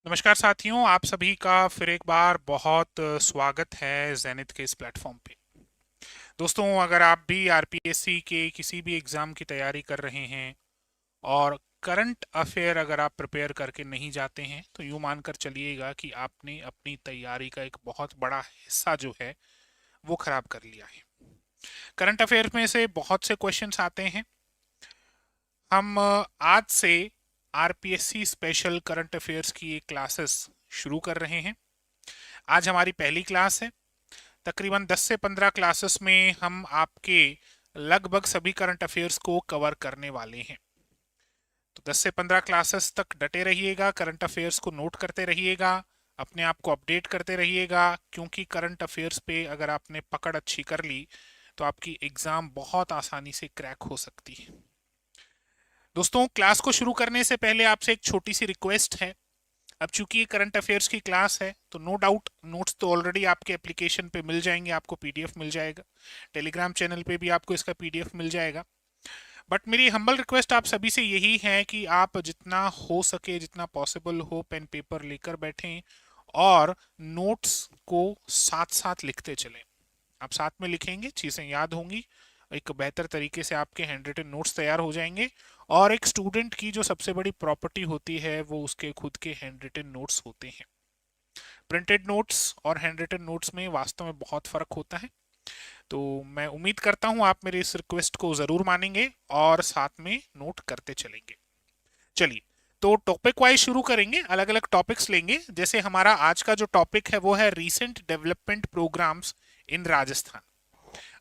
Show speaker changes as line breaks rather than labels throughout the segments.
नमस्कार साथियों, आप सभी का फिर एक बार बहुत स्वागत है जेनिथ के इस प्लेटफॉर्म पे। दोस्तों, अगर आप भी आरपीएससी के किसी भी एग्ज़ाम की तैयारी कर रहे हैं और करंट अफेयर अगर आप प्रिपेयर करके नहीं जाते हैं तो यूँ मानकर चलिएगा कि आपने अपनी तैयारी का एक बहुत बड़ा हिस्सा जो है वो खराब कर लिया है। करंट अफेयर में से बहुत से क्वेश्चंस आते हैं। हम आज से आरपीएससी स्पेशल करंट अफेयर्स की एक क्लासेस शुरू कर रहे हैं। आज हमारी पहली क्लास है। तकरीबन 10 से 15 क्लासेस में हम आपके लगभग सभी करंट अफेयर्स को कवर करने वाले हैं। तो 10 से 15 क्लासेस तक डटे रहिएगा, करंट अफेयर्स को नोट करते रहिएगा, अपने आप को अपडेट करते रहिएगा, क्योंकि करंट अफेयर्स पे अगर आपने पकड़ अच्छी कर ली तो आपकी एग्ज़ाम बहुत आसानी से क्रैक हो सकती है। दोस्तों, क्लास को शुरू करने से पहले आपसे एक छोटी सी रिक्वेस्ट है। अब चूंकि ये करंट अफेयर्स की क्लास है तो नो डाउट नोट्स तो ऑलरेडी आपके एप्लीकेशन पे मिल जाएंगे, आपको पीडीएफ मिल जाएगा, टेलीग्राम चैनल पे भी आपको इसका पीडीएफ मिल जाएगा। बट मेरी हम्बल रिक्वेस्ट आप सभी से यही है कि आप जितना हो सके, जितना पॉसिबल हो, पेन पेपर लेकर बैठें और नोट्स को साथ साथ लिखते चलें। आप साथ में लिखेंगे, चीज़ें याद होंगी, एक बेहतर तरीके से आपके हैंड रिटन नोट्स तैयार हो जाएंगे। और एक स्टूडेंट की जो सबसे बड़ी प्रॉपर्टी होती है वो उसके खुद के हैंड रिटन नोट्स होते हैं। प्रिंटेड नोट्स और हैंड रिटन नोट्स में वास्तव में बहुत फर्क होता है। तो मैं उम्मीद करता हूं आप मेरी इस रिक्वेस्ट को जरूर मानेंगे और साथ में नोट करते चलेंगे। चलिए, तो टॉपिक वाइज शुरू करेंगे, अलग अलग टॉपिक्स लेंगे। जैसे हमारा आज का जो टॉपिक है वो है रीसेंट डेवलपमेंट प्रोग्राम्स इन राजस्थान।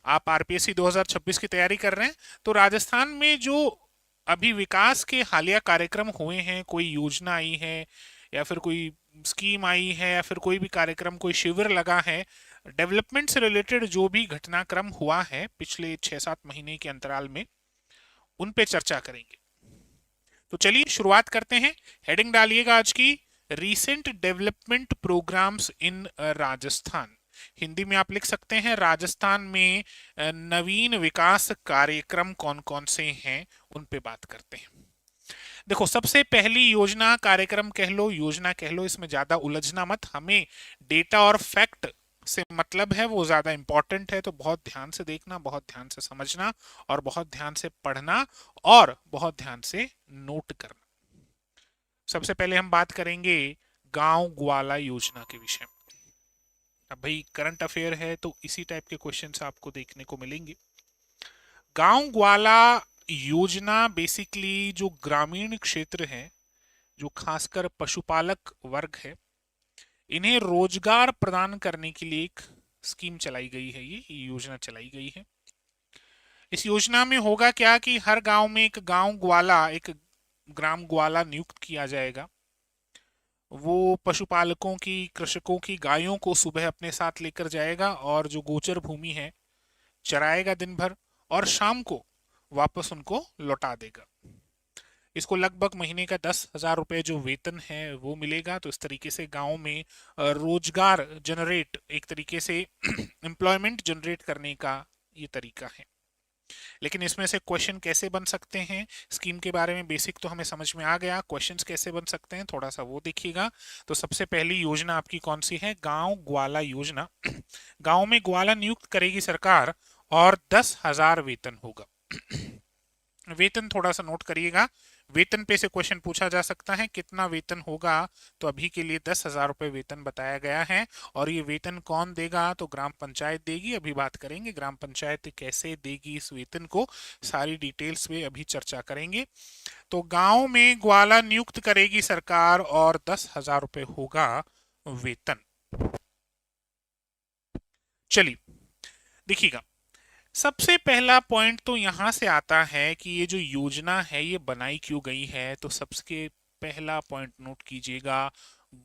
आप आरपीएससी 2026 की तैयारी कर रहे हैं तो राजस्थान में जो अभी विकास के हालिया कार्यक्रम हुए हैं, कोई योजना आई है या फिर कोई स्कीम आई है या फिर कोई भी कार्यक्रम, कोई शिविर लगा है, डेवलपमेंट से रिलेटेड जो भी घटनाक्रम हुआ है पिछले 6-7 महीने के अंतराल में, उन पे चर्चा करेंगे। तो चलिए शुरुआत करते हैं। हेडिंग डालिएगा आज की, रीसेंट डेवलपमेंट प्रोग्राम्स इन राजस्थान। हिंदी में आप लिख सकते हैं राजस्थान में नवीन विकास कार्यक्रम कौन कौन से हैं, उन पे बात करते हैं। देखो, सबसे पहली योजना, कार्यक्रम कह लो, योजना कह लो, इसमें ज्यादा उलझना मत। हमें डेटा और फैक्ट से मतलब है, वो ज्यादा इंपॉर्टेंट है। तो बहुत ध्यान से देखना, बहुत ध्यान से समझना और बहुत ध्यान से पढ़ना और बहुत ध्यान से नोट करना। सबसे पहले हम बात करेंगे गांव ग्वाला योजना के विषय में। अब भाई करंट अफेयर है तो इसी टाइप के क्वेश्चंस आपको देखने को मिलेंगे। गांव ग्वाला योजना बेसिकली जो ग्रामीण क्षेत्र है, जो खासकर पशुपालक वर्ग है, इन्हें रोजगार प्रदान करने के लिए एक स्कीम चलाई गई है, ये योजना चलाई गई है। इस योजना में होगा क्या कि हर गांव में एक गांव ग्वाला, एक ग्राम ग्वाला नियुक्त किया जाएगा। वो पशुपालकों की, कृषकों की गायों को सुबह अपने साथ लेकर जाएगा और जो गोचर भूमि है चराएगा दिन भर और शाम को वापस उनको लौटा देगा। इसको लगभग महीने का 10,000 रुपए जो वेतन है वो मिलेगा। तो इस तरीके से गांव में रोजगार जनरेट, एक तरीके से एम्प्लॉयमेंट जनरेट करने का ये तरीका है। लेकिन इसमें से क्वेश्चन कैसे बन सकते हैं, स्कीम के बारे में बेसिक तो हमें समझ में आ गया, क्वेश्चंस कैसे बन सकते हैं थोड़ा सा वो देखिएगा। तो सबसे पहली योजना आपकी कौन सी है? गांव ग्वाला योजना। गांव में ग्वाला नियुक्त करेगी सरकार और 10,000 वेतन होगा। वेतन थोड़ा सा नोट करिएगा, वेतन पे से क्वेश्चन पूछा जा सकता है, कितना वेतन होगा? तो अभी के लिए 10,000 रुपए वेतन बताया गया है। और ये वेतन कौन देगा? तो ग्राम पंचायत देगी। अभी बात करेंगे ग्राम पंचायत कैसे देगी इस वेतन को, सारी डिटेल्स में अभी चर्चा करेंगे। तो गांव में ग्वाला नियुक्त करेगी सरकार और 10,000 रुपए होगा वेतन। चलिए देखिएगा, सबसे पहला पॉइंट तो यहां से आता है कि ये जो योजना है ये बनाई क्यों गई है। तो सबसे पहला पॉइंट नोट कीजिएगा,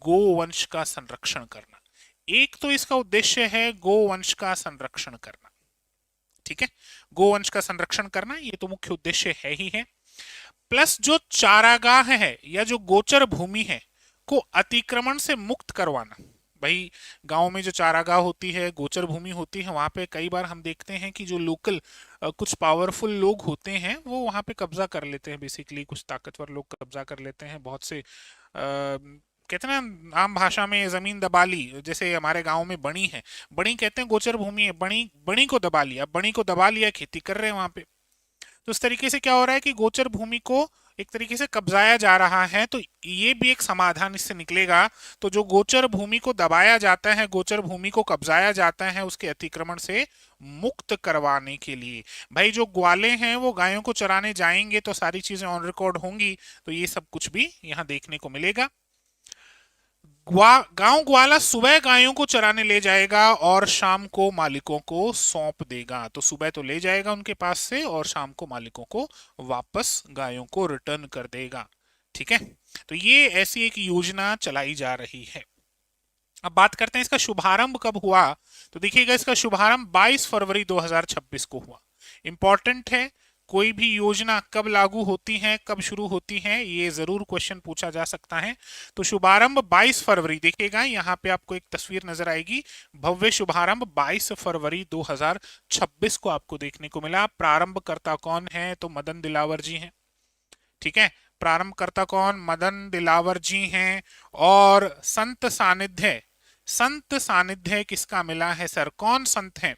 गोवंश का संरक्षण करना। एक तो इसका उद्देश्य है गोवंश का संरक्षण करना, ठीक है, गोवंश का संरक्षण करना ये तो मुख्य उद्देश्य है ही है। प्लस जो चारागाह है या जो गोचर भूमि है को अतिक्रमण से मुक्त करवाना। भाई गांव में जो चारागाह होती है, गोचर भूमि होती है, वहां पे कई बार हम देखते हैं कि जो लोकल कुछ पावरफुल लोग होते हैं वो वहां पे कब्जा कर लेते हैं। बेसिकली कुछ ताकतवर लोग कब्जा कर लेते हैं। बहुत से कहते हैं ना आम भाषा में जमीन दबा ली, जैसे हमारे गांव में बणी है, बणी कहते हैं गोचर भूमि है, बणी बणी को दबा लिया, बणी को दबा लिया, खेती कर रहे हैं वहां पे। तो इस तरीके से क्या हो रहा है कि गोचर भूमि को एक तरीके से कब्जाया जा रहा है, तो ये भी एक समाधान इससे निकलेगा। तो जो गोचर भूमि को दबाया जाता है, गोचर भूमि को कब्जाया जाता है, उसके अतिक्रमण से मुक्त करवाने के लिए, भाई जो ग्वाले हैं वो गायों को चराने जाएंगे तो सारी चीजें ऑन रिकॉर्ड होंगी, तो ये सब कुछ भी यहाँ देखने को मिलेगा। गांव ग्वाला सुबह गायों को चराने ले जाएगा और शाम को मालिकों को सौंप देगा। तो सुबह तो ले जाएगा उनके पास से और शाम को मालिकों को वापस गायों को रिटर्न कर देगा। ठीक है, तो ये ऐसी एक योजना चलाई जा रही है। अब बात करते हैं इसका शुभारंभ कब हुआ। तो देखिएगा इसका शुभारंभ 22 फरवरी 2026 को हुआ। इंपॉर्टेंट है, कोई भी योजना कब लागू होती है, कब शुरू होती है, ये जरूर क्वेश्चन पूछा जा सकता है। तो शुभारंभ 22 फरवरी, देखिएगा यहाँ पे आपको एक तस्वीर नजर आएगी, भव्य शुभारंभ 22 फरवरी 2026 को आपको देखने को मिला। प्रारंभकर्ता कौन है, तो मदन दिलावर जी हैं। ठीक है, प्रारंभकर्ता कौन, मदन दिलावर जी हैं। और संत सानिध्य किसका मिला है सर, कौन संत है,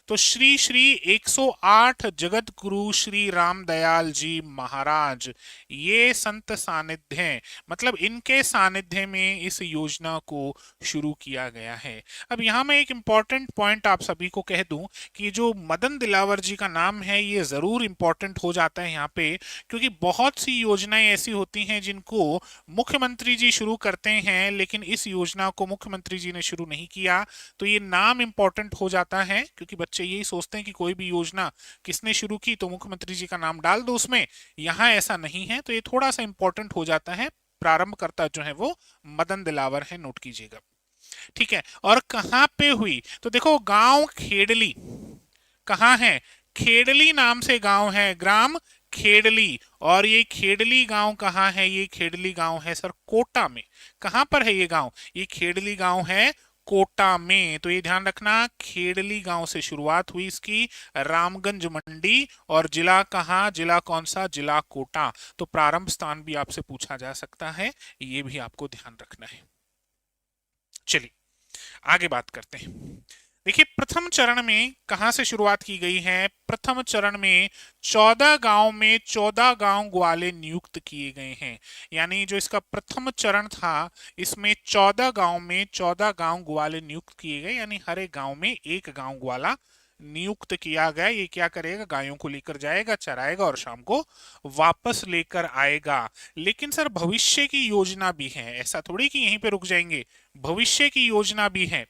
तो श्री श्री 108 जगत गुरु श्री राम दयाल जी महाराज, ये संत सानिध्य हैं, मतलब इनके सानिध्य में इस योजना को शुरू किया गया है। अब यहाँ मैं एक इंपॉर्टेंट पॉइंट आप सभी को कह दूं कि जो मदन दिलावर जी का नाम है ये जरूर इंपॉर्टेंट हो जाता है यहाँ पे, क्योंकि बहुत सी योजनाएं ऐसी होती हैं जिनको मुख्यमंत्री जी शुरू करते हैं, लेकिन इस योजना को मुख्यमंत्री जी ने शुरू नहीं किया। तो ये नाम इंपॉर्टेंट हो जाता है, क्योंकि बच्चे यही सोचते हैं कि कोई भी योजना किसने शुरू की तो मुख्यमंत्री जी का नाम डाल दो उसमें, यहां ऐसा नहीं है। तो ये थोड़ा सा इंपॉर्टेंट हो जाता है। प्रारंभकर्ता जो है वो मदन दिलावर है, नोट कीजिएगा। ठीक है, और कहां पे हुई, तो देखो गांव खेड़ली कहाँ है, खेड़ली नाम से गांव है, ग्राम खेड़ली। और ये खेड़ली गांव कहाँ है, ये खेड़ली गांव है सर कोटा में। कहां पर है ये गांव, ये खेड़ली गांव है कोटा में। तो ये ध्यान रखना, खेड़ली गांव से शुरुआत हुई इसकी, रामगंज मंडी, और जिला कहाँ, जिला कौन सा, जिला कोटा। तो प्रारंभ स्थान भी आपसे पूछा जा सकता है, ये भी आपको ध्यान रखना है। चलिए आगे बात करते हैं। देखिए प्रथम चरण में कहां से शुरुआत की गई है, प्रथम चरण में 14 गांव में 14 गांव ग्वाले नियुक्त किए गए हैं। यानी जो इसका प्रथम चरण था इसमें 14 गांव में 14 गांव ग्वाले नियुक्त किए गए, यानी हर एक गांव में एक गांव ग्वाला नियुक्त किया गया। ये क्या करेगा, गायों को लेकर जाएगा, चराएगा और शाम को वापस लेकर आएगा। लेकिन सर भविष्य की योजना भी है, ऐसा थोड़ी कि यहीं पे रुक जाएंगे, भविष्य की योजना भी है।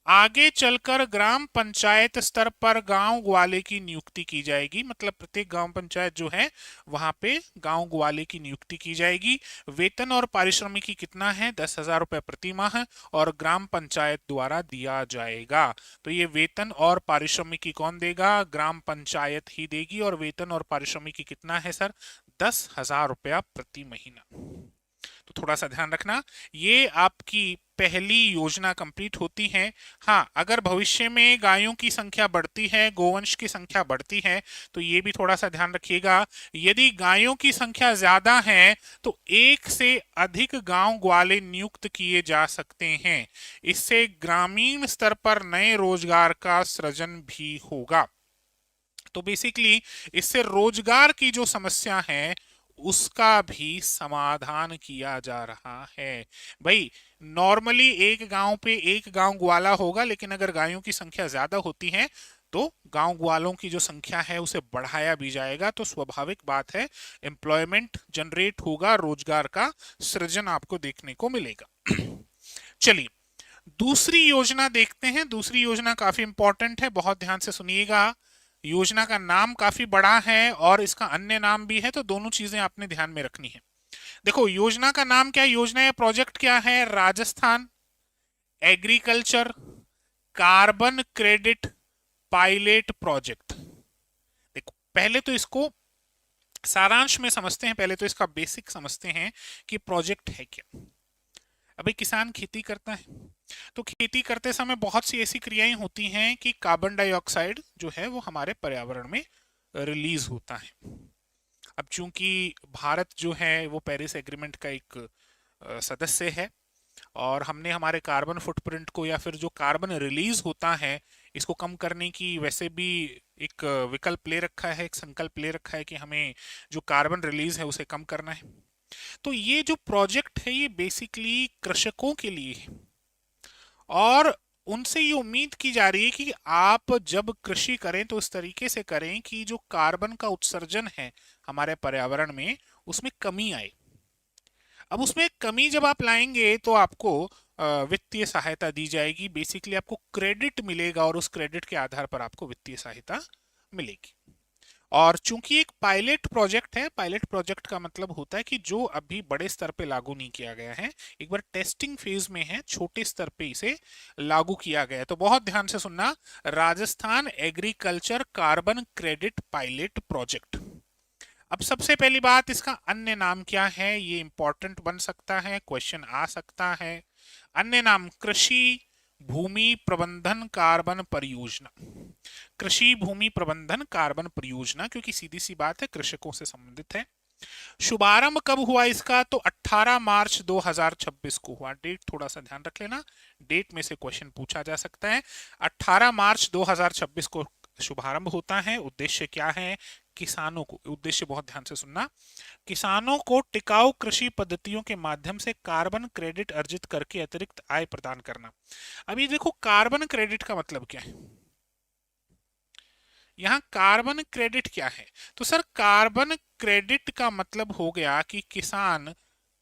आगे चलकर ग्राम पंचायत स्तर पर गांव ग्वाले की नियुक्ति की जाएगी, मतलब प्रत्येक ग्राम पंचायत जो है वहां पे गांव ग्वाले की नियुक्ति की जाएगी। वेतन और पारिश्रमिकी कितना है, 10,000 रुपए प्रति माह, और ग्राम पंचायत द्वारा दिया जाएगा। तो ये वेतन और पारिश्रमिकी कौन देगा, ग्राम पंचायत ही देगी। और वेतन और पारिश्रमिकी कितना है सर, 10,000 रुपया प्रति महीना। तो थोड़ा सा ध्यान रखना, ये आपकी पहली योजना कंप्लीट होती है। हाँ, अगर भविष्य में गायों की संख्या बढ़ती है, गोवंश की संख्या बढ़ती है, तो ये भी थोड़ा सा ध्यान रखिएगा, यदि गायों की संख्या ज्यादा है तो एक से अधिक गांव ग्वाले नियुक्त किए जा सकते हैं। इससे ग्रामीण स्तर पर नए रोजगार का सृजन भी होगा। तो बेसिकली इससे रोजगार की जो समस्या है उसका भी समाधान किया जा रहा है। भाई नॉर्मली एक गांव पे एक गांव ग्वाला होगा, लेकिन अगर गायों की संख्या ज्यादा होती है तो गांव ग्वालों की जो संख्या है उसे बढ़ाया भी जाएगा। तो स्वाभाविक बात है, एम्प्लॉयमेंट जनरेट होगा, रोजगार का सृजन आपको देखने को मिलेगा। चलिए दूसरी योजना देखते हैं। दूसरी योजना काफी इंपॉर्टेंट है, बहुत ध्यान से सुनिएगा। योजना का नाम काफी बड़ा है और इसका अन्य नाम भी है, तो दोनों चीजें आपने ध्यान में रखनी है। देखो योजना का नाम क्या है, योजना या प्रोजेक्ट क्या है, Rajasthan agriculture carbon credit pilot project. देखो पहले तो इसको सारांश में समझते हैं, पहले तो इसका बेसिक समझते हैं कि प्रोजेक्ट है क्या। अभी किसान खेती करता है, तो खेती करते समय बहुत सी ऐसी क्रियाएं होती हैं कि कार्बन डाइऑक्साइड जो है वो हमारे पर्यावरण में रिलीज होता है। अब चूंकि भारत जो है वो पेरिस एग्रीमेंट का एक सदस्य है, और हमने हमारे कार्बन फुटप्रिंट को या फिर जो कार्बन रिलीज होता है इसको कम करने की वैसे भी एक विकल्प ले रखा है, एक संकल्प ले रखा है कि हमें जो कार्बन रिलीज है उसे कम करना है। तो ये जो प्रोजेक्ट है ये बेसिकली कृषकों के लिए है, और उनसे ये उम्मीद की जा रही है कि आप जब कृषि करें तो इस तरीके से करें कि जो कार्बन का उत्सर्जन है हमारे पर्यावरण में उसमें कमी आए। अब उसमें कमी जब आप लाएंगे तो आपको वित्तीय सहायता दी जाएगी, बेसिकली आपको क्रेडिट मिलेगा और उस क्रेडिट के आधार पर आपको वित्तीय सहायता मिलेगी। और चूंकि एक पायलट प्रोजेक्ट है, पायलट प्रोजेक्ट का मतलब होता है कि जो अभी बड़े स्तर पे लागू नहीं किया गया है, एक बार टेस्टिंग फेज में है, छोटे स्तर पे इसे लागू किया गया है। तो बहुत ध्यान से सुनना, Rajasthan agriculture carbon credit pilot project. अब सबसे पहली बात, इसका अन्य नाम क्या है, ये इंपॉर्टेंट बन सकता है, क्वेश्चन आ सकता है। अन्य नाम कृषि भूमि प्रबंधन कार्बन परियोजना। कृषि भूमि प्रबंधन कार्बन परियोजना, क्योंकि सीधी सी बात है कृषकों से संबंधित है। शुभारंभ कब हुआ इसका, तो 18 मार्च 2026 को हुआ। डेट थोड़ा सा ध्यान रख लेना, डेट में से क्वेश्चन पूछा जा सकता है। 18 मार्च 2026 को शुभारंभ होता है। उद्देश्य क्या है, किसानों को, उद्देश्य बहुत ध्यान से सुनना, किसानों को टिकाऊ कृषि पद्धतियों के माध्यम से कार्बन क्रेडिट अर्जित करके अतिरिक्त आय प्रदान करना। अभी देखो कार्बन क्रेडिट का मतलब क्या है, यहाँ कार्बन क्रेडिट क्या है, तो सर कार्बन क्रेडिट का मतलब हो गया कि किसान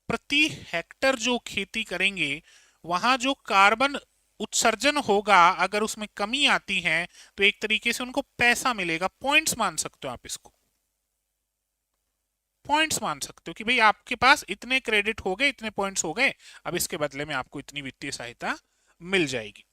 प्रति हेक्टर जो खेती करेंगे वहां जो कार्बन उत्सर्जन होगा अगर उसमें कमी आती है तो एक तरीके से उनको पैसा मिलेगा। पॉइंट्स मान सकते हो आप इसको, पॉइंट्स मान सकते हो कि भाई आपके पास इतने क्रेडिट हो गए, इतने पॉइंट्स हो गए, अब इसके बदले में आपको इतनी वित्तीय सहायता मिल जाएगी।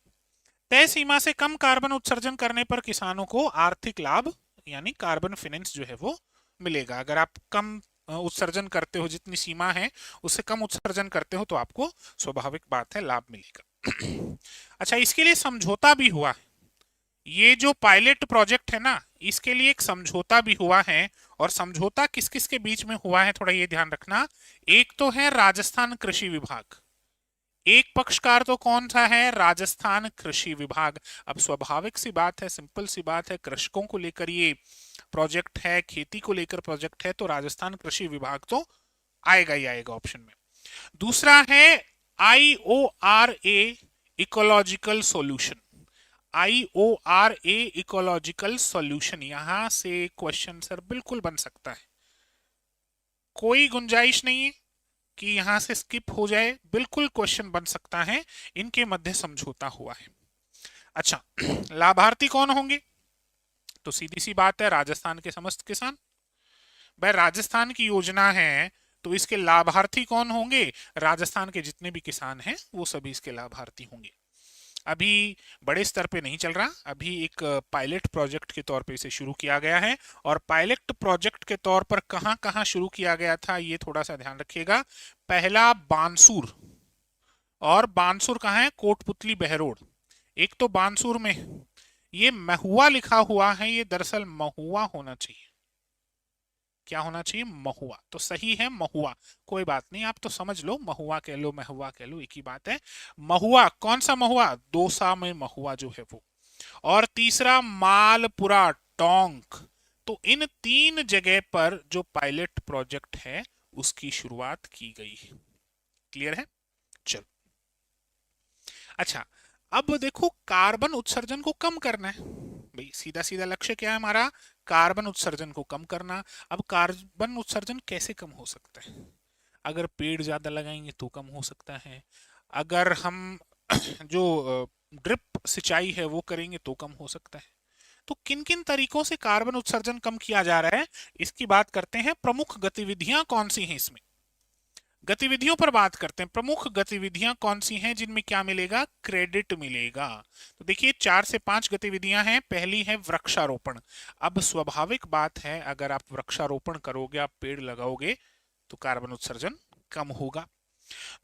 तय सीमा से कम कार्बन उत्सर्जन करने पर किसानों को आर्थिक लाभ यानी कार्बन फाइनेंस जो है वो मिलेगा। अगर आप कम उत्सर्जन करते हो, जितनी सीमा है उससे कम उत्सर्जन करते हो तो आपको स्वाभाविक बात है लाभ मिलेगा। अच्छा, इसके लिए समझौता भी हुआ है। ये जो पायलट प्रोजेक्ट है ना, इसके लिए एक समझौता भी हुआ है, और समझौता किस किस के बीच में हुआ है थोड़ा ये ध्यान रखना। एक तो है राजस्थान कृषि विभाग, एक पक्षकार तो कौन सा है, राजस्थान कृषि विभाग। अब स्वाभाविक सी बात है, सिंपल सी बात है, कृषकों को लेकर ये प्रोजेक्ट है, खेती को लेकर प्रोजेक्ट है, तो राजस्थान कृषि विभाग तो आएगा ही आएगा ऑप्शन में। दूसरा है IORA ecological solution, IORA ecological solution, यहां से क्वेश्चन सर बिल्कुल बन सकता है, कोई गुंजाइश नहीं है कि यहां से स्किप हो जाए, बिल्कुल क्वेश्चन बन सकता है। इनके मध्य समझौता हुआ है। अच्छा, लाभार्थी कौन होंगे, तो सीधी सी बात है राजस्थान के समस्त किसान। भाई राजस्थान की योजना है तो इसके लाभार्थी कौन होंगे, राजस्थान के जितने भी किसान हैं वो सभी इसके लाभार्थी होंगे। अभी बड़े स्तर पे नहीं चल रहा, अभी एक पायलट प्रोजेक्ट के तौर पे इसे शुरू किया गया है। और पायलट प्रोजेक्ट के तौर पर कहां कहां शुरू किया गया था ये थोड़ा सा ध्यान रखिएगा। पहला बानसूर, और बानसूर कहाँ है, कोटपुतली बहरोड। एक तो बानसूर में, ये महुआ लिखा हुआ है, ये दरअसल महुआ होना चाहिए, क्या होना चाहिए, महुआ, तो सही है महुआ। कोई बात नहीं, आप तो समझ लो, महुआ कह लो महुआ कह लो एक ही बात है। महुआ, कौन सा महुआ, दौसा में महुआ जो है वो। और तीसरा मालपुरा टोंक। तो इन तीन जगह पर जो पायलट प्रोजेक्ट है उसकी शुरुआत की गई है। क्लियर है, चलो। अच्छा, अब देखो कार्बन उत्सर्जन को कम करना है, भाई सीधा सीधा लक्ष्य क्या है हमारा, कार्बन उत्सर्जन को कम करना। अब कार्बन उत्सर्जन कैसे कम हो सकता है, अगर पेड़ ज्यादा लगाएंगे तो कम हो सकता है, अगर हम जो ड्रिप सिंचाई है वो करेंगे तो कम हो सकता है। तो किन किन तरीकों से कार्बन उत्सर्जन कम किया जा रहा है इसकी बात करते हैं। प्रमुख गतिविधियां कौन सी हैं इसमें, गतिविधियों पर बात करते हैं। प्रमुख गतिविधियां कौन सी हैं जिनमें क्या मिलेगा, क्रेडिट मिलेगा। तो देखिए 4 से 5 गतिविधियां हैं। पहली है वृक्षारोपण। अब स्वाभाविक बात है अगर आप वृक्षारोपण करोगे, आप पेड़ लगाओगे तो कार्बन उत्सर्जन कम होगा।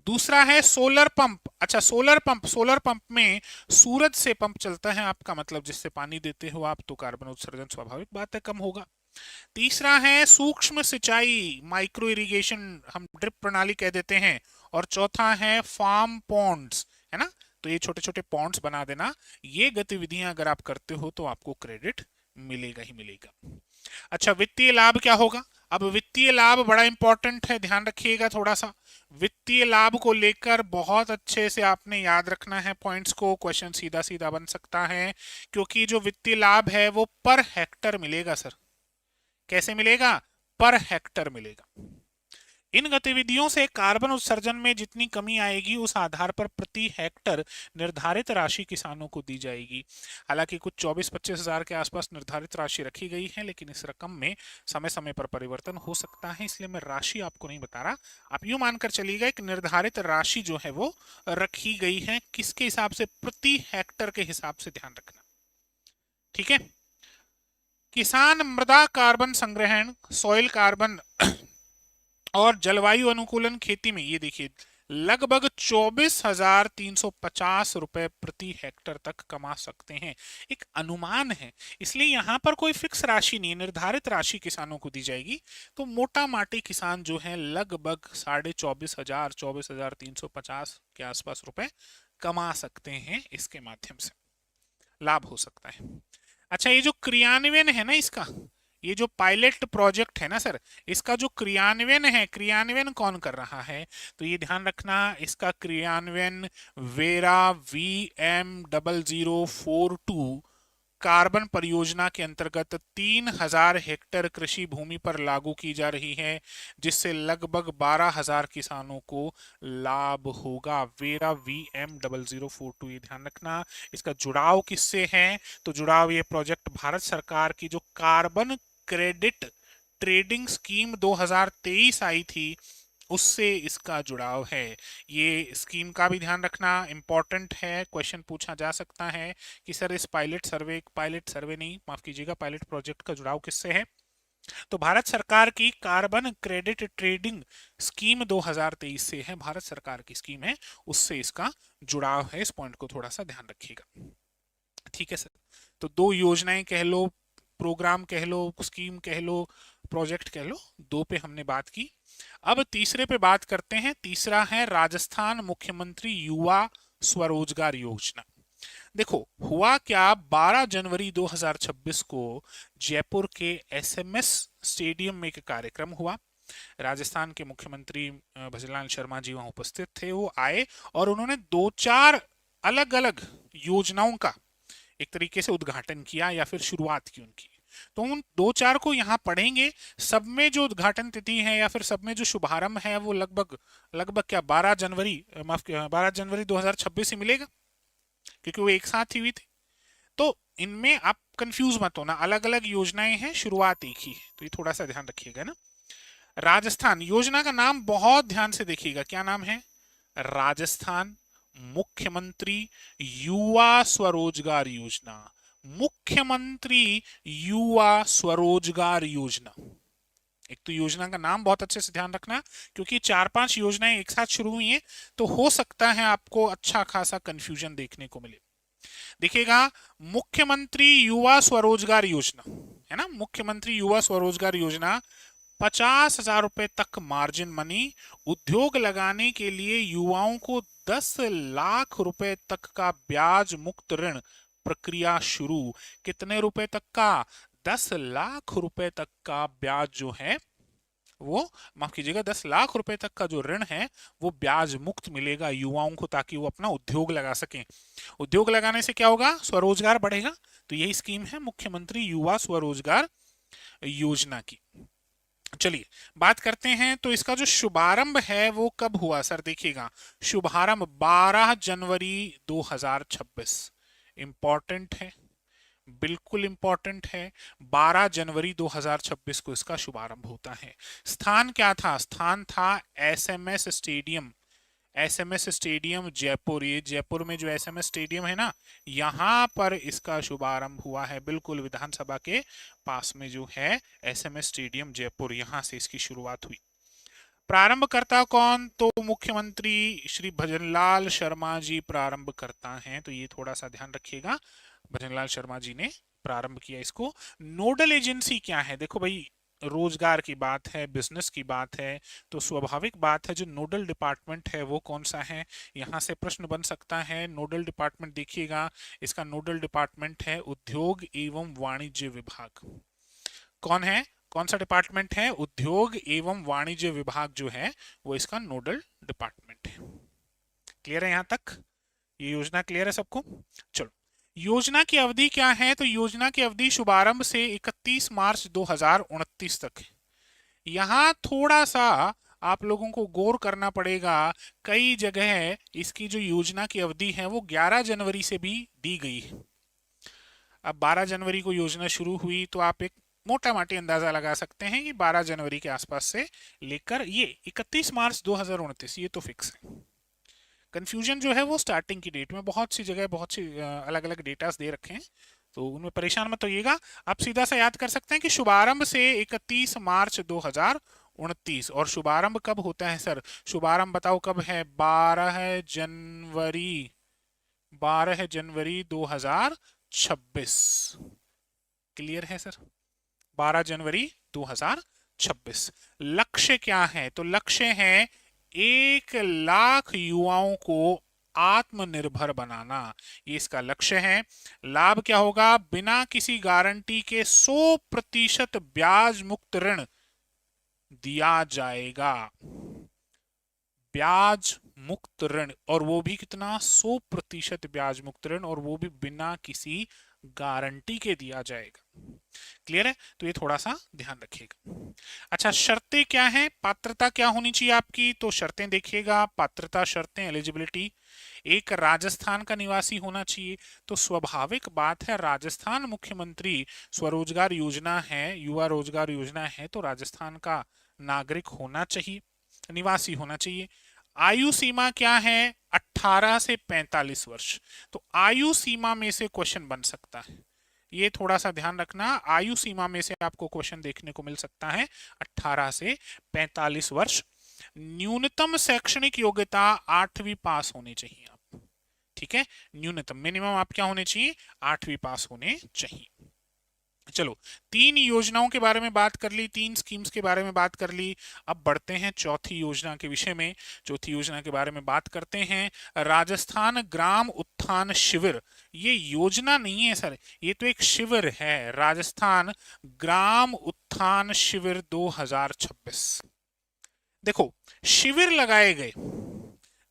दूसरा है सोलर पंप। अच्छा, सोलर पंप, सोलर पंप में सूरज से पंप चलता है आपका, मतलब जिससे पानी देते हो आप, तो कार्बन उत्सर्जन स्वाभाविक बात है कम होगा। तीसरा है सूक्ष्म सिंचाई, माइक्रो इरिगेशन, हम ड्रिप प्रणाली कह देते हैं। और चौथा है फार्म पॉन्ड्स, है ना। तो ये छोटे छोटे पॉन्ड्स बना देना। ये गतिविधियां अगर आप करते हो तो आपको क्रेडिट मिलेगा ही मिलेगा। अच्छा, वित्तीय लाभ क्या होगा? अब वित्तीय लाभ बड़ा इंपॉर्टेंट है, ध्यान रखिएगा थोड़ा सा। वित्तीय लाभ को लेकर बहुत अच्छे से आपने याद रखना है पॉइंट्स को, क्वेश्चन सीधा सीधा बन सकता है। क्योंकि जो वित्तीय लाभ है वो पर हेक्टर मिलेगा सर। कैसे मिलेगा? पर हेक्टर मिलेगा। इन गतिविधियों से कार्बन उत्सर्जन में जितनी कमी आएगी उस आधार पर प्रति हेक्टर निर्धारित राशि किसानों को दी जाएगी। हालांकि कुछ 24-25 हजार के आसपास निर्धारित राशि रखी गई है, लेकिन इस रकम में समय समय पर परिवर्तन हो सकता है, इसलिए मैं राशि आपको नहीं बता रहा। आप यूं मानकर चलिएगा एक निर्धारित राशि जो है वो रखी गई है। किसके हिसाब से? प्रति हेक्टर के हिसाब से, ध्यान रखना। ठीक है। किसान मृदा कार्बन संग्रहण, सॉइल कार्बन और जलवायु अनुकूलन खेती में, ये देखिए, लगभग 24,350 रुपए प्रति हेक्टर तक कमा सकते हैं। एक अनुमान है, इसलिए यहां पर कोई फिक्स राशि नहीं, निर्धारित राशि किसानों को दी जाएगी। तो मोटा माटी किसान जो है लगभग 24,500, 24,350 के आसपास रुपए कमा सकते हैं। इसके माध्यम से लाभ हो सकता है। अच्छा, ये जो क्रियान्वयन है ना इसका, ये जो पायलट प्रोजेक्ट है ना सर, इसका जो क्रियान्वयन है, क्रियान्वयन कौन कर रहा है? तो ये ध्यान रखना, इसका क्रियान्वयन वेरा VM0042 कार्बन परियोजना के अंतर्गत 3,000 हेक्टेयर कृषि भूमि पर लागू की जा रही है, जिससे लगभग 12,000 किसानों को लाभ होगा। वेरा VM0042, ये ध्यान रखना। इसका जुड़ाव किससे है? तो जुड़ाव, ये प्रोजेक्ट भारत सरकार की जो कार्बन क्रेडिट ट्रेडिंग स्कीम 2023 आई थी उससे इसका जुड़ाव है। ये स्कीम का भी ध्यान रखना, इंपॉर्टेंट है, क्वेश्चन पूछा जा सकता है कि सर इस पायलट सर्वे नहीं, माफ कीजिएगा, पायलट प्रोजेक्ट का जुड़ाव किससे है? तो भारत सरकार की कार्बन क्रेडिट ट्रेडिंग स्कीम 2023 से है, भारत सरकार की स्कीम है, उससे इसका जुड़ाव है। इस पॉइंट को थोड़ा सा ध्यान रखिएगा। ठीक है सर। तो दो योजनाएं कह लो, प्रोग्राम कह लो, स्कीम कह लो, प्रोजेक्ट कह लो, दो पे हमने बात की। अब तीसरे पे बात करते हैं। तीसरा है राजस्थान मुख्यमंत्री युवा स्वरोजगार योजना। देखो हुआ क्या, 12 जनवरी 2026 को जयपुर के SMS स्टेडियम में एक कार्यक्रम हुआ। राजस्थान के मुख्यमंत्री भजनलाल शर्मा जी वहां उपस्थित थे। वो आए और उन्होंने 2-4 अलग अलग योजनाओं का एक तरीके से उद्घाटन किया या फिर शुरुआत की उनकी। तो उन 2-4 को यहाँ पढ़ेंगे। सब में जो उद्घाटन तिथि है या फिर सब में जो शुभारंभ है वो लगभग लगभग क्या 12 जनवरी, माफ 12 जनवरी 2026 ही मिलेगा, क्योंकि वो एक साथ ही हुई थी। तो इनमें आप कंफ्यूज मत होना, अलग अलग योजनाएं हैं, शुरुआत एक ही है, तो ये थोड़ा सा ध्यान रखिएगा ना। राजस्थान योजना का नाम बहुत ध्यान से देखिएगा, क्या नाम है? राजस्थान मुख्यमंत्री युवा स्वरोजगार योजना। मुख्यमंत्री युवा स्वरोजगार योजना। एक तो योजना का नाम बहुत अच्छे से ध्यान रखना, क्योंकि 4-5 योजनाएं एक साथ शुरू हुई हैं, तो हो सकता है आपको अच्छा खासा कंफ्यूजन देखने को मिले। देखिएगा, मुख्यमंत्री युवा स्वरोजगार योजना है ना, मुख्यमंत्री युवा स्वरोजगार योजना, 50,000 रुपए तक मार्जिन मनी, उद्योग लगाने के लिए युवाओं को 10 लाख रुपए तक का ब्याज मुक्त ऋण प्रक्रिया शुरू। कितने रुपए तक का? 10 लाख रुपए तक का ब्याज जो है वो, माफ कीजिएगा, 10 लाख रुपए तक का जो ऋण है वो ब्याज मुक्त मिलेगा युवाओं को, ताकि वो अपना उद्योग लगा सकें। उद्योग लगाने से क्या होगा? स्वरोजगार बढ़ेगा। तो यही स्कीम है मुख्यमंत्री युवा स्वरोजगार योजना की। चलिए बात करते हैं, तो इसका जो शुभारंभ है वो कब हुआ सर? देखिएगा, शुभारंभ 12 जनवरी 2026। इंपॉर्टेंट है, बिल्कुल इंपॉर्टेंट है। 12 जनवरी 2026 को इसका शुभारंभ होता है। स्थान क्या था? स्थान था SMS stadium, SMS stadium Jaipur. ये जयपुर में जो SMS स्टेडियम है ना, यहाँ पर इसका शुभारंभ हुआ है, बिल्कुल विधानसभा के पास में जो है SMS स्टेडियम जयपुर, यहाँ से इसकी शुरुआत हुई। प्रारंभकर्ता कौन? तो मुख्यमंत्री श्री भजनलाल शर्मा जी प्रारंभ करता हैं। तो ये थोड़ा सा ध्यान रखिएगा, भजनलाल शर्मा जी ने प्रारंभ किया इसको। नोडल एजेंसी क्या है? देखो भाई, रोजगार की बात है, बिजनेस की बात है, तो स्वाभाविक बात है जो नोडल डिपार्टमेंट है वो कौन सा है। यहां से प्रश्न बन सकता है। नोडल डिपार्टमेंट देखिएगा, इसका नोडल डिपार्टमेंट है उद्योग एवं वाणिज्य विभाग। कौन है? कौन सा डिपार्टमेंट है? उद्योग एवं वाणिज्य विभाग जो है वो इसका नोडल डिपार्टमेंट है। क्लियर है यहां तक? ये योजना क्लियर है सबको? चलो, योजना की अवधि क्या है? तो योजना की अवधि शुभारंभ से 31 मार्च 2029 तक है। यहां थोड़ा सा आप लोगों को गौर करना पड़ेगा। कई जगह इसकी जो योजना की अवधि है वो 11 जनवरी से भी दी गई है। अब 12 जनवरी को योजना शुरू हुई तो आप एक मोटा माटी अंदाजा लगा सकते हैं कि 12 जनवरी के आसपास से लेकर ये 31 मार्च 2029, ये तो फिक्स है। कंफ्यूजन जो है वो स्टार्टिंग की डेट में, बहुत सी जगह बहुत सी अलग अलग डेटास दे रखे हैं, तो उनमें परेशान मत होइएगा। आप सीधा सा याद कर सकते हैं कि शुभारंभ से 31 मार्च 2029। और शुभारंभ कब होता है सर? शुभारंभ बताओ कब है? 12 जनवरी 2026। क्लियर है सर? 12 जनवरी 2026। लक्ष्य क्या है? तो लक्ष्य है 1 लाख युवाओं को आत्मनिर्भर बनाना, ये इसका लक्ष्य है। लाभ क्या होगा? बिना किसी गारंटी के 100% ब्याज मुक्त ऋण दिया जाएगा। ब्याज मुक्त ऋण, और वो भी कितना? 100% ब्याज मुक्त ऋण, और वो भी बिना किसी गारंटी के दिया जाएगा। क्लियर है? तो ये थोड़ा सा ध्यान रखिएगा। अच्छा, शर्तें क्या हैं? पात्रता क्या होनी चाहिए आपकी? तो शर्तें देखिएगा, पात्रता शर्तें, एलिजिबिलिटी। एक, राजस्थान का निवासी होना चाहिए। तो स्वाभाविक बात है, राजस्थान मुख्यमंत्री स्वरोजगार योजना है, युवा रोजगार योजना है, तो राजस्थान का नागरिक होना चाहिए, निवासी होना चाहिए। आयु सीमा क्या है? 18 से 45 वर्ष। तो आयु सीमा में से क्वेश्चन बन सकता है, ये थोड़ा सा ध्यान रखना। आयु सीमा में से आपको क्वेश्चन देखने को मिल सकता है 18 से 45 वर्ष। न्यूनतम शैक्षणिक योग्यता 8वीं पास होनी चाहिए आप। ठीक है, न्यूनतम, मिनिमम आप क्या होने चाहिए? 8वीं पास होने चाहिए। चलो, 3 योजनाओं के बारे में बात कर ली, 3 स्कीम्स के बारे में बात कर ली। अब बढ़ते हैं चौथी योजना के विषय में। चौथी योजना के बारे में बात करते हैं, राजस्थान ग्राम उत्थान शिविर। ये योजना नहीं है सर, ये तो एक शिविर है, राजस्थान ग्राम उत्थान शिविर 2026। देखो, शिविर लगाए गए,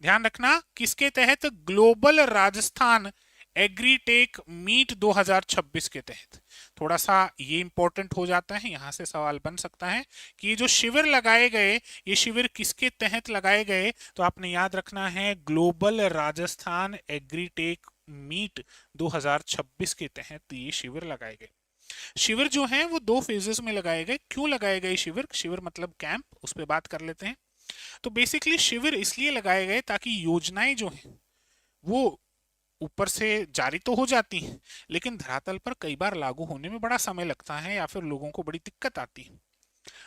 ध्यान रखना, किसके तहत? ग्लोबल राजस्थान एग्रीटेक मीट 2026 के तहत। थोड़ा सा ये इंपॉर्टेंट हो जाता है, यहां से सवाल बन सकता है कि ये जो शिविर लगाए गए, ये शिविर किसके तहत लगाए गए? तो आपने याद रखना है, ग्लोबल राजस्थान एग्रीटेक मीट 2026 के तहत ये शिविर लगाए गए। शिविर जो है वो 2 फेजेस में लगाए गए। क्यों लगाए गए शिविर? शिविर मतलब कैंप, उस पर बात कर लेते हैं। तो बेसिकली शिविर इसलिए लगाए गए ताकि योजनाएं जो हैं वो ऊपर से जारी तो हो जाती हैं, लेकिन धरातल पर कई बार लागू होने में बड़ा समय लगता है या फिर लोगों को बड़ी दिक्कत आती है।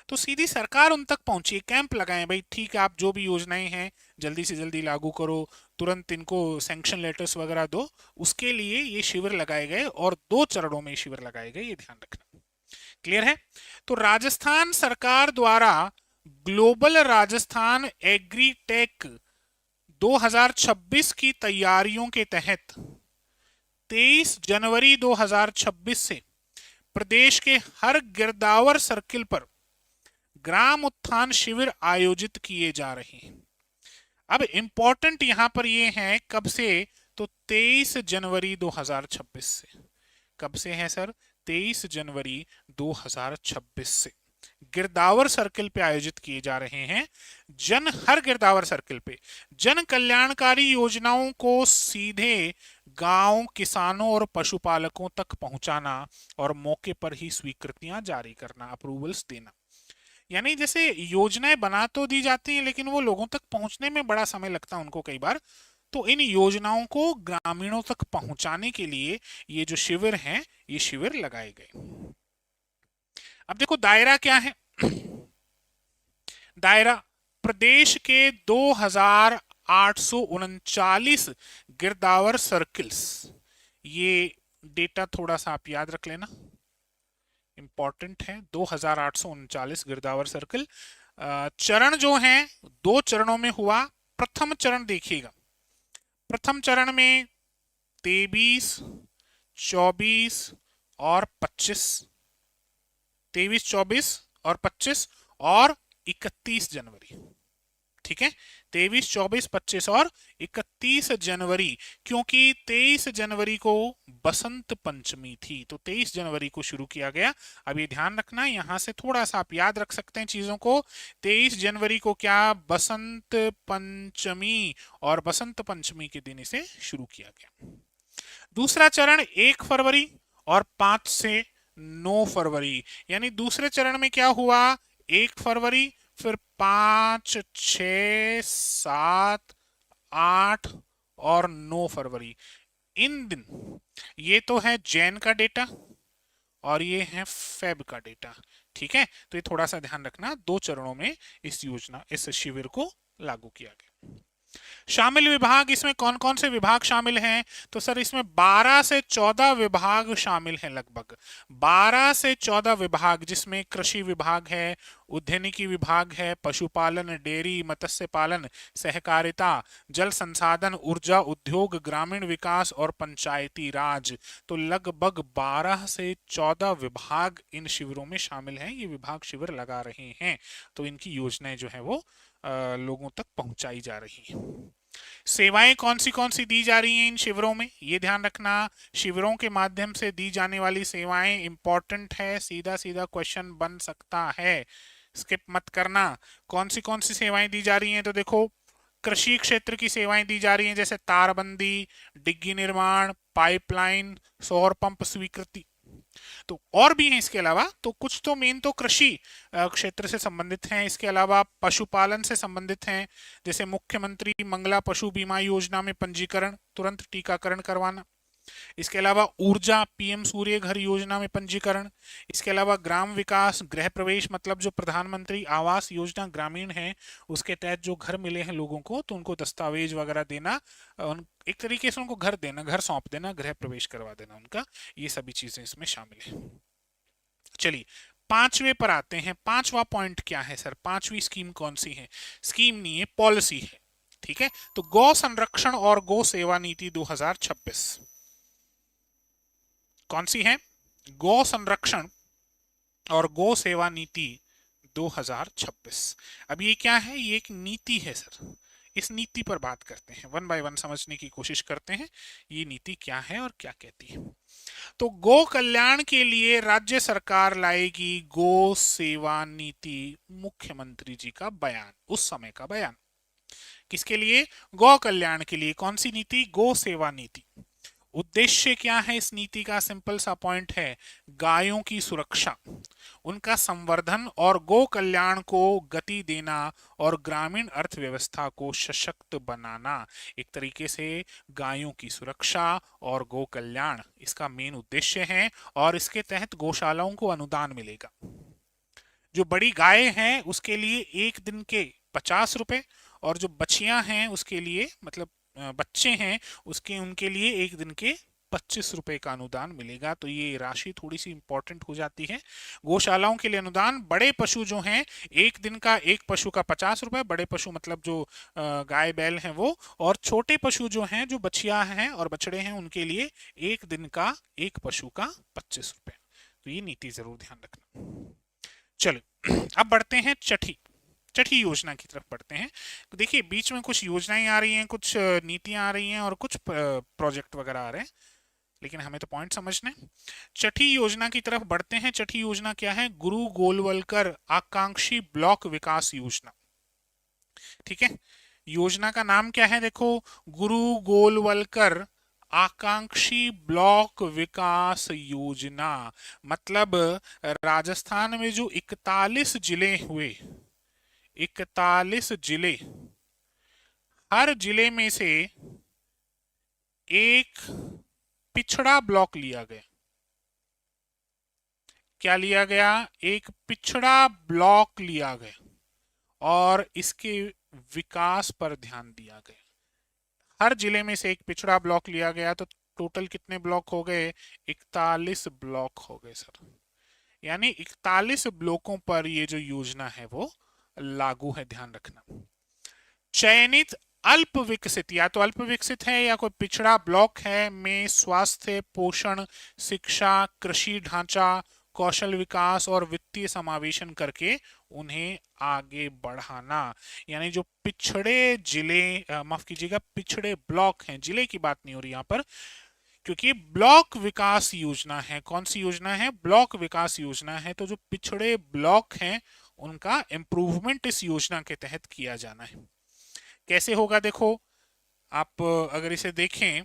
तो सीधी सरकार उन तक पहुंची, कैंप लगाए, भाई ठीक है, आप जो भी योजनाएं हैं जल्दी से जल्दी लागू करो, तुरंत इनको सैंक्शन लेटर्स वगैरह दो। उसके लिए ये शिविर लगाए गए, और 2 चरणों में शिविर लगाए गए, ये ध्यान रखना। क्लियर है? तो राजस्थान सरकार द्वारा ग्लोबल राजस्थान एग्रीटेक 2026 की तैयारियों के तहत 23 जनवरी 2026 से प्रदेश के हर गिरदावर सर्किल पर ग्राम उत्थान शिविर आयोजित किए जा रहे हैं। अब इंपॉर्टेंट यहां पर ये है कब से? तो 23 जनवरी 2026 से। कब से है सर? 23 जनवरी 2026 से गिरदावर सर्किल पे आयोजित किए जा रहे हैं। हर गिरदावर सर्किल पे जन कल्याणकारी योजनाओं को सीधे गांव, किसानों और पशुपालकों तक पहुंचाना और मौके पर ही स्वीकृतियां जारी करना, अप्रूवल्स देना। यानी जैसे योजनाएं बना तो दी जाती हैं, लेकिन वो लोगों तक पहुंचने में बड़ा समय लगता है उनको कई बार। तो इन योजनाओं को ग्रामीणों तक पहुंचाने के लिए ये जो शिविर हैं, ये शिविर लगाए गए। अब देखो दायरा क्या है। दायरा, प्रदेश के 2839 गिरदावर सर्किल्स, ये डेटा थोड़ा सा आप याद रख लेना, इंपॉर्टेंट है। 2839 गिरदावर सर्कल। चरण जो हैं 2 चरणों में हुआ। प्रथम चरण देखिएगा, प्रथम चरण में 23, 24 और 25, 23, 24 और 25 और 31 जनवरी। ठीक है, 23, 24, 25 और 31 जनवरी, क्योंकि 23 जनवरी को बसंत पंचमी थी, तो 23 जनवरी को शुरू किया गया। अब ये ध्यान रखना, यहां से थोड़ा सा आप याद रख सकते हैं चीजों को। 23 जनवरी को क्या, बसंत पंचमी, और बसंत पंचमी के दिन इसे शुरू किया गया। दूसरा चरण 1 फरवरी और 5 से 9 फरवरी, यानी दूसरे चरण में क्या हुआ, 1 फरवरी, फिर 5, 6, 7, 8 और 9 फरवरी, इन दिन। ये तो है जैन का डेटा और ये है फेब का डेटा। ठीक है, तो ये थोड़ा सा ध्यान रखना, 2 चरणों में इस योजना, इस शिविर को लागू किया गया। शामिल विभाग, इसमें कौन कौन से विभाग शामिल हैं, तो सर इसमें 12 से 14 विभाग शामिल हैं, लगभग 12 से 14 विभाग, जिसमें कृषि विभाग है, उद्यानिकी विभाग है, पशुपालन, डेयरी, मत्स्य पालन, सहकारिता, जल संसाधन, ऊर्जा, उद्योग, ग्रामीण विकास और पंचायती राज। तो लगभग 12 से 14 विभाग इन शिविरों में शामिल हैं, ये विभाग शिविर लगा रहे हैं, तो इनकी योजनाएं जो है वो लोगों तक पहुंचाई जा रही हैं। सेवाएं कौन सी दी जा रही हैं इन शिविरों में, ये ध्यान रखना। शिविरों के माध्यम से दी जाने वाली सेवाएं इंपॉर्टेंट है, सीधा सीधा क्वेश्चन बन सकता है, स्किप मत करना। कौन सी सेवाएं दी जा रही हैं, तो देखो कृषि क्षेत्र की सेवाएं दी जा रही हैं, जैसे तारबंदी, डिग्गी निर्माण, पाइपलाइन, सौर पंप स्वीकृति। तो और भी हैं इसके अलावा, तो कुछ तो मेन तो कृषि क्षेत्र से संबंधित हैं, इसके अलावा पशुपालन से संबंधित हैं, जैसे मुख्यमंत्री मंगला पशु बीमा योजना में पंजीकरण, तुरंत टीकाकरण करवाना। इसके अलावा ऊर्जा, पीएम सूर्य घर योजना में पंजीकरण। इसके अलावा ग्राम विकास, गृह प्रवेश, मतलब जो प्रधानमंत्री आवास योजना ग्रामीण है उसके तहत जो घर मिले हैं लोगों को, तो उनको दस्तावेज वगैरह देना, एक तरीके से उनको घर देना, घर सौंप देना, गृह प्रवेश करवा देना उनका, ये सभी चीजें इसमें शामिल है। चलिए 5वें पर आते हैं। 5वां पॉइंट क्या है सर, 5वीं स्कीम कौन सी है, स्कीम नहीं है, पॉलिसी है। ठीक है, तो गौ संरक्षण और गौ सेवा नीति 2026 कौन सी है, गौ संरक्षण और गौ सेवा नीति 2026। अब ये क्या है, ये एक नीति है सर, इस नीति पर बात करते हैं, वन बाय वन समझने की कोशिश करते हैं ये नीति क्या है और क्या कहती है। तो गौ कल्याण के लिए राज्य सरकार लाएगी गौ सेवा नीति, मुख्यमंत्री जी का बयान, उस समय का बयान। किसके लिए, गौ कल्याण के लिए। कौन सी नीति, गौ सेवा नीति। उद्देश्य क्या है इस नीति का, सिंपल सा पॉइंट है, गायों की सुरक्षा, उनका संवर्धन और गौ कल्याण को गति देना और ग्रामीण अर्थव्यवस्था को सशक्त बनाना। एक तरीके से गायों की सुरक्षा और गौ कल्याण इसका मेन उद्देश्य है, और इसके तहत गौशालाओं को अनुदान मिलेगा। जो बड़ी गाय हैं उसके लिए 1 दिन के 50 रुपए, और जो बछियां हैं उसके लिए, मतलब बच्चे हैं उसके, उनके लिए 1 दिन के 25 रुपए का अनुदान मिलेगा। तो ये राशि थोड़ी सी इंपॉर्टेंट हो जाती है। गौशालाओं के लिए अनुदान, बड़े पशु जो हैं 1 दिन का, एक पशु का 50 रुपए, बड़े पशु मतलब जो गाय बैल हैं वो, और छोटे पशु जो हैं, जो बछिया हैं और बछड़े हैं, उनके लिए 1 दिन का, एक पशु का 25 रुपए। तो ये नीति जरूर ध्यान रखना। चलो अब बढ़ते हैं छठी योजना की तरफ बढ़ते हैं। तो देखिए बीच में कुछ योजनाएं आ रही हैं, कुछ नीतियां आ रही हैं और कुछ प्रोजेक्ट वगैरह आ रहे हैं, लेकिन हमें तो पॉइंट समझने। छठी योजना की तरफ बढ़ते हैं। छठी योजना क्या है, गुरु गोलवलकर आकांक्षी ब्लॉक विकास योजना। ठीक है, योजना का नाम क्या है, देखो, गुरु गोलवलकर आकांक्षी ब्लॉक विकास योजना। मतलब राजस्थान में जो 41 जिले हुए, 41 जिले, हर जिले में से एक पिछड़ा ब्लॉक लिया गया। क्या लिया गया, एक पिछड़ा ब्लॉक लिया गया और इसके विकास पर ध्यान दिया गया। हर जिले में से एक पिछड़ा ब्लॉक लिया गया, तो टोटल कितने ब्लॉक हो गए? 41 ब्लॉक हो गए सर। यानी 41 ब्लॉकों पर ये जो योजना है वो लागू है, ध्यान रखना। चयनित अल्प विकसित, या तो अल्प विकसित है या कोई पिछड़ा ब्लॉक है, में स्वास्थ्य, पोषण, शिक्षा, कृषि ढांचा, कौशल विकास और वित्तीय समावेशन करके उन्हें आगे बढ़ाना। यानी जो पिछड़े जिले, माफ कीजिएगा, पिछड़े ब्लॉक हैं, जिले की बात नहीं हो रही यहां पर, क्योंकि ब्लॉक विकास योजना है। कौन सी योजना है? ब्लॉक विकास योजना है। तो जो पिछड़े ब्लॉक हैं उनका इंप्रूवमेंट इस योजना के तहत किया जाना है। कैसे होगा? देखो, आप अगर इसे देखें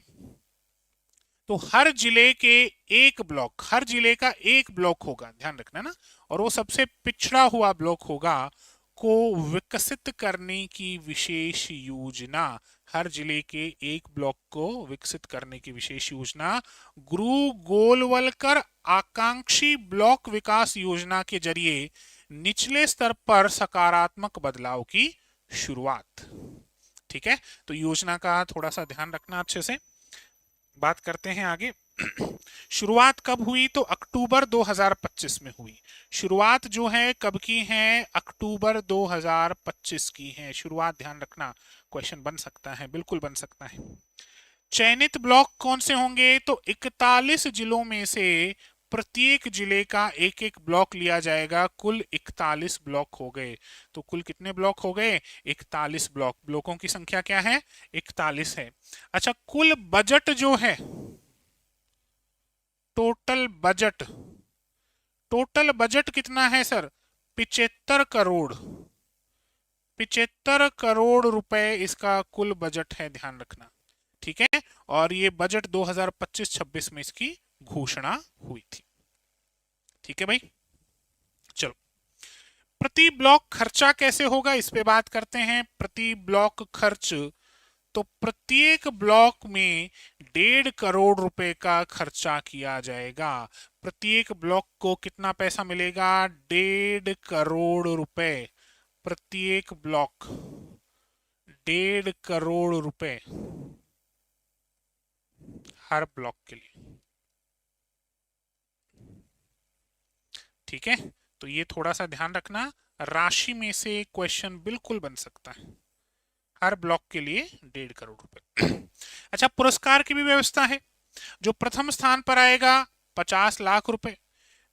तो हर जिले के एक ब्लॉक, हर जिले का एक ब्लॉक होगा, ध्यान रखना ना, और वो सबसे पिछड़ा हुआ ब्लॉक होगा, को विकसित करने की विशेष योजना। हर जिले के एक ब्लॉक को विकसित करने की विशेष योजना गुरु गोलवलकर आकांक्षी ब्लॉक विकास योजना के जरिए निचले स्तर पर सकारात्मक बदलाव की शुरुआत। ठीक है, तो योजना का थोड़ा सा ध्यान रखना अच्छे से। बात करते हैं आगे। शुरुआत कब हुई? तो अक्टूबर 2025 में हुई। शुरुआत जो है कब की है? अक्टूबर 2025 की है शुरुआत, ध्यान रखना। क्वेश्चन बन सकता है, बिल्कुल बन सकता है। चयनित ब्लॉक कौन से होंगे? तो 41 जिलों में से प्रत्येक जिले का एक एक ब्लॉक लिया जाएगा। कुल 41 ब्लॉक हो गए। तो कुल कितने ब्लॉक हो गए? 41 ब्लॉक। ब्लॉकों की संख्या क्या है? 41 है। अच्छा, कुल बजट जो है, टोटल बजट, टोटल बजट कितना है सर? 75 करोड़। 75 करोड़ रुपए इसका कुल बजट है, ध्यान रखना। ठीक है, और ये बजट 2025-26 में इसकी घोषणा हुई थी। ठीक है भाई, चलो। प्रति ब्लॉक खर्चा कैसे होगा, इस पे बात करते हैं। प्रति ब्लॉक खर्च, तो प्रत्येक ब्लॉक में 1.5 करोड़ रुपए का खर्चा किया जाएगा। प्रत्येक ब्लॉक को कितना पैसा मिलेगा? 1.5 करोड़ रुपए प्रत्येक ब्लॉक, 1.5 करोड़ रुपए हर ब्लॉक के लिए। ठीक है, तो ये थोड़ा सा ध्यान रखना, राशि में से क्वेश्चन बिल्कुल बन सकता है। हर ब्लॉक के लिए 1.5 करोड़ रुपए। अच्छा, पुरस्कार की भी व्यवस्था है। जो प्रथम स्थान पर आएगा 50 लाख रुपए,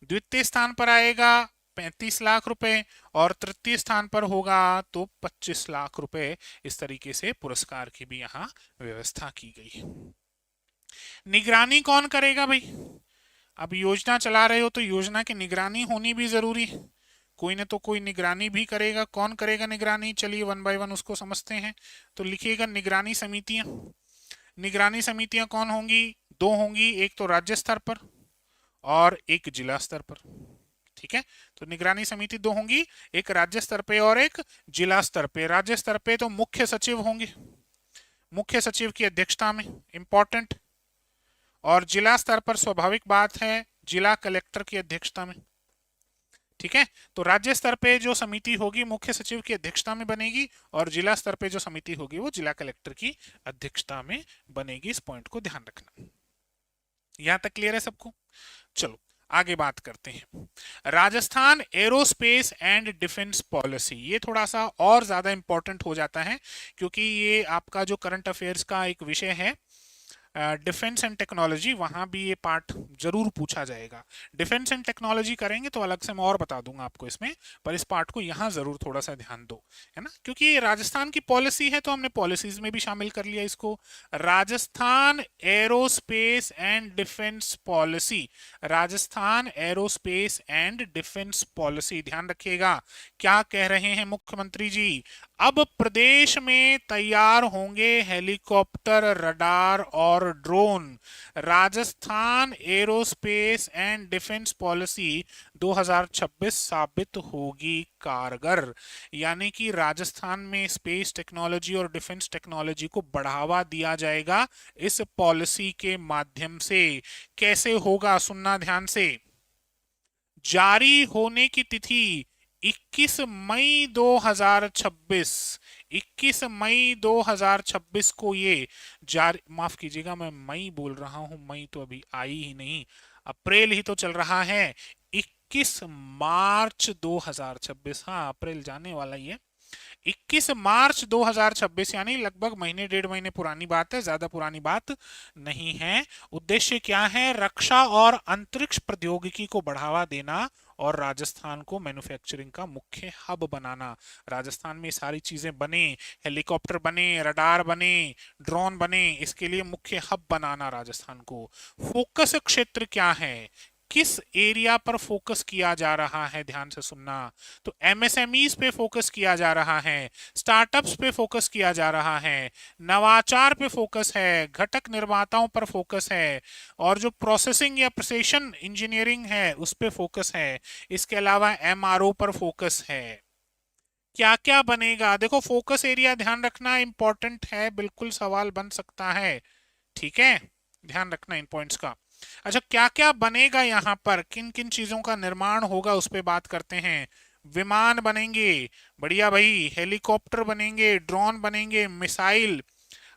द्वितीय स्थान पर आएगा 35 लाख रुपए, और तृतीय स्थान पर होगा तो 25 लाख रुपए। इस तरीके से पुरस्कार की भी यहाँ व्यवस्था की गई है। निगरानी कौन करेगा भाई? अब योजना चला रहे हो तो योजना की निगरानी होनी भी जरूरी है। कोई न तो कोई निगरानी भी करेगा। कौन करेगा निगरानी? चलिए वन बाय वन उसको समझते हैं। तो लिखिएगा निगरानी समितियां। निगरानी समितियां कौन होंगी? 2 होंगी, एक तो राज्य स्तर पर और एक जिला स्तर पर। ठीक है, तो निगरानी समिति 2 होंगी, एक राज्य स्तर पे और एक जिला स्तर पे। राज्य स्तर पे तो मुख्य सचिव होंगे, मुख्य सचिव की अध्यक्षता में, इंपॉर्टेंट। और जिला स्तर पर स्वाभाविक बात है, जिला कलेक्टर की अध्यक्षता में। ठीक है, तो राज्य स्तर पे जो समिति होगी मुख्य सचिव की अध्यक्षता में बनेगी, और जिला स्तर पे जो समिति होगी वो जिला कलेक्टर की अध्यक्षता में बनेगी। इस पॉइंट को ध्यान रखना। यहां तक क्लियर है सबको? चलो आगे बात करते हैं। Rajasthan aerospace and defence policy, ये थोड़ा सा और ज्यादा इंपॉर्टेंट हो जाता है, क्योंकि ये आपका जो करंट अफेयर्स का एक विषय है, डिफेंस एंड टेक्नोलॉजी, वहां भी ये पार्ट जरूर पूछा जाएगा। डिफेंस एंड टेक्नोलॉजी करेंगे तो अलग से मैं और बता दूंगा आपको इसमें, पर इस पार्ट को यहां जरूर थोड़ा सा ध्यान दो, है ना, क्योंकि ये राजस्थान की पॉलिसी है तो हमने पॉलिसीज में भी शामिल कर लिया इसको। Rajasthan aerospace and defence policy, Rajasthan aerospace and defence policy, ध्यान रखिएगा। क्या कह रहे हैं मुख्यमंत्री जी? अब प्रदेश में तैयार होंगे हेलीकॉप्टर, रडार और drone. Rajasthan aerospace and defence policy 2026 साबित होगी कारगर। यानी कि राजस्थान में स्पेस टेक्नोलॉजी और डिफेंस टेक्नोलॉजी को बढ़ावा दिया जाएगा इस पॉलिसी के माध्यम से। कैसे होगा? सुनना ध्यान से। जारी होने की तिथि 21 मई 2026, 21 मई 2026 को ये जारी, माफ कीजिएगा मैं मई बोल रहा हूं, मई तो अभी आई ही नहीं, अप्रैल ही तो चल रहा है। 21 मार्च 2026, हाँ अप्रैल जाने वाला ही है। 21 मार्च 2026 यानी लगभग महीने डेढ़ महीने पुरानी बात है, ज्यादा पुरानी बात नहीं है। उद्देश्य क्या है? रक्षा और अंतरिक्ष प्रौद्योगिकी को बढ़ावा देना और राजस्थान को मैन्युफैक्चरिंग का मुख्य हब बनाना। राजस्थान में सारी चीजें बने, हेलीकॉप्टर बने, रडार बने, ड्रोन बने, इसके लिए मुख्य हब बनाना राजस्थान को। फोकस क्षेत्र क्या है? किस एरिया पर फोकस किया जा रहा है? ध्यान से सुनना। तो एमएसएमईज पे फोकस किया जा रहा है, स्टार्टअप्स पे फोकस किया जा रहा है, नवाचार पे फोकस है, घटक निर्माताओं पर फोकस है, और जो प्रोसेसिंग या प्रिसिशन इंजीनियरिंग है उस पे फोकस है। इसके अलावा एमआरओ पर फोकस है। क्या क्या बनेगा? देखो फोकस एरिया ध्यान रखना इंपॉर्टेंट है, बिल्कुल सवाल बन सकता है, ठीक है, ध्यान रखना इन पॉइंट्स का। अच्छा, क्या क्या बनेगा यहाँ पर, किन किन चीजों का निर्माण होगा उस पर बात करते हैं। विमान बनेंगे, बढ़िया भाई, हेलीकॉप्टर बनेंगे, ड्रोन बनेंगे, मिसाइल,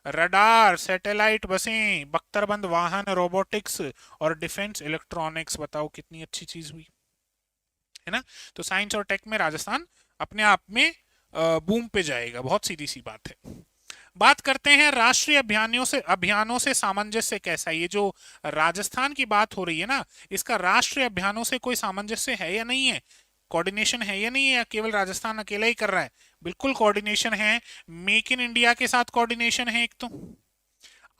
रडार, सैटेलाइट बसें, बख्तरबंद वाहन, रोबोटिक्स और डिफेंस इलेक्ट्रॉनिक्स। बताओ कितनी अच्छी चीज हुई है ना। तो साइंस और टेक में राजस्थान अपने आप में बूम पे जाएगा, बहुत सीधी सी बात है। बात करते हैं राष्ट्रीय अभियानों से सामंजस्य कैसा है। ये जो राजस्थान की बात हो रही है ना, इसका राष्ट्रीय अभियानों से कोई सामंजस्य है या नहीं है, कोऑर्डिनेशन है या नहीं है, या केवल राजस्थान अकेला ही कर रहा है? बिल्कुल कोऑर्डिनेशन है। मेक इन इंडिया के साथ कोऑर्डिनेशन है, एक तो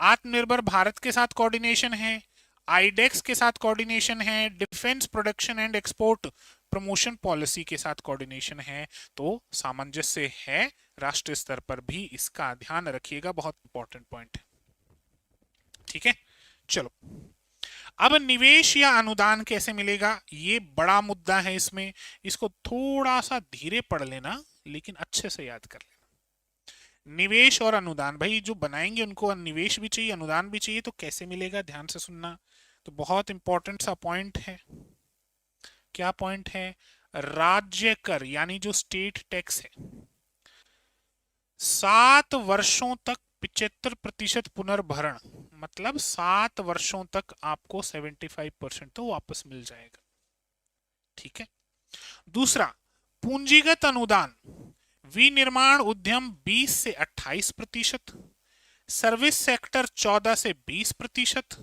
आत्मनिर्भर भारत के साथ कोऑर्डिनेशन है, आईडेक्स के साथ कोऑर्डिनेशन है, defence production and export promotion policy के साथ कोऑर्डिनेशन है। तो सामंजस्य है, राष्ट्रीय स्तर पर भी इसका ध्यान रखिएगा, बहुत इंपॉर्टेंट पॉइंट है, ठीक है। चलो, अब निवेश या अनुदान कैसे मिलेगा, ये बड़ा मुद्दा है इसमें। इसको थोड़ा सा धीरे पढ़ लेना, लेकिन अच्छे से याद कर लेना। निवेश और अनुदान, भाई जो बनाएंगे उनको निवेश भी चाहिए, अनुदान भी चाहिए, तो कैसे मिलेगा? ध्यान से सुनना। तो बहुत इंपॉर्टेंट सा पॉइंट है। क्या पॉइंट है? राज्य कर यानी जो स्टेट टैक्स है, 7 वर्षों तक 75% पुनर्भरण, मतलब 7 वर्षों तक आपको 75% तो वापस मिल जाएगा, ठीक है। दूसरा, पूंजीगत अनुदान, विनिर्माण उद्यम 20 से 28%, सर्विस सेक्टर 14 से 20%,